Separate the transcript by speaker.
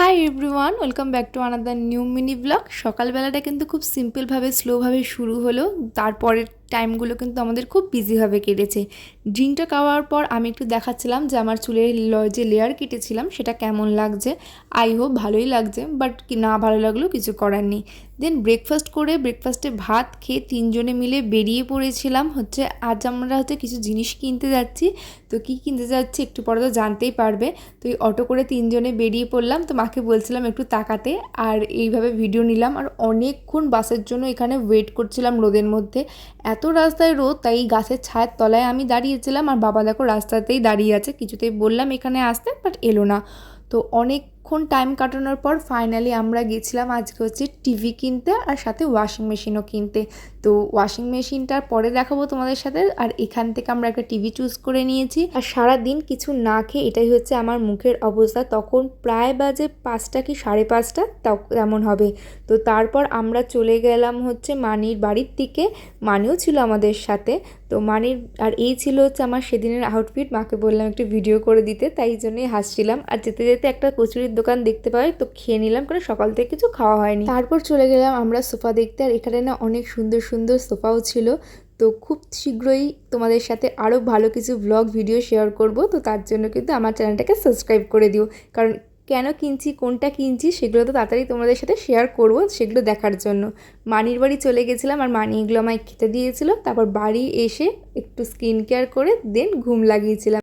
Speaker 1: High everyone, welcome back to another new mini blog. সকালবেলাটা কিন্তু খুব সিম্পলভাবে স্লোভাবে শুরু হলো। তারপরের টাইমগুলো কিন্তু আমাদের খুব বিজিভাবে কেটেছে। ড্রিঙ্কটা খাওয়ার পর আমি একটু দেখাচ্ছিলাম যে আমার চুলের যে লেয়ার কেটেছিলাম সেটা কেমন লাগছে। আই হোপ ভালোই লাগছে, বাট না ভালো লাগলেও কিছু করার নেই। দেন ব্রেকফাস্টে ভাত খেয়ে তিনজনে মিলে বেরিয়ে পড়েছিলাম। আজ আমরা কিছু জিনিস কিনতে যাচ্ছি। তো কী কিনতে যাচ্ছি একটু পরে তো জানতেই পারবে। তো এই অটো করে তিনজনে বেরিয়ে পড়লাম। তো মাকে বলছিলাম একটু তাকাতে, আর এইভাবে ভিডিও নিলাম। আর অনেকক্ষণ বাসের জন্য এখানে ওয়েট করছিলাম রোদের মধ্যে। এত রাস্তায় রোদ, তাই গাছের ছায়ের তলায় আমি দাঁড়িয়েছিলাম। আর বাবা দেখো রাস্তাতেই দাঁড়িয়ে আছে, কিছুতেই বললাম এখানে আসতে, বাট এলো না। তো অনেকক্ষণ টাইম কাটানোর পর ফাইনালি আমরা গেছিলাম আজকে টিভি কিনতে, আর সাথে ওয়াশিং মেশিনও কিনতে। তো ওয়াশিং মেশিনটার পরে দেখাবো তোমাদের সাথে। আর এখান থেকে আমরা একটা টিভি চুজ করে নিয়েছি। আর সারা দিন কিছু না খেয়ে এটাই আমার মুখের অবস্থা। তখন প্রায় বাজে 5টা কি 5:30 তেমন হবে। তো তারপর আমরা চলে গেলাম মানির বাড়ির দিকে। মানিও ছিল আমাদের সাথে। তো মানির আর এই ছিল আমার সেদিনের আউটফিট। মাকে বললাম একটু ভিডিও করে দিতে, তাই জন্যই হাসছিলাম। আর যেতে যেতে একটা কচুরির দোকান দেখতে পাই, তো খেয়ে নিলাম, কারণ সকাল থেকে কিছু খাওয়া হয়নি। তারপর চলে গেলাম আমরা সোফা দেখতে। আর এখানে না অনেক সুন্দর সুন্দর সোফাও ছিল। তো খুব শীঘ্রই তোমাদের সাথে আরও ভালো কিছু ব্লগ ভিডিও শেয়ার করব। তো তার জন্য কিন্তু আমার চ্যানেলটাকে সাবস্ক্রাইব করে দিও, কারণ কেন কিনছি, কোনটা কিনছি সেগুলো তো তাড়াতাড়ি তোমাদের সাথে শেয়ার করব, সেগুলো দেখার জন্য। মানির বাড়ি চলে গেছিলাম, আর মানি এগুলো আমায় খেতে দিয়েছিল। তারপর বাড়ি এসে একটু স্কিন কেয়ার করে দেন ঘুম লাগিয়েছিলাম।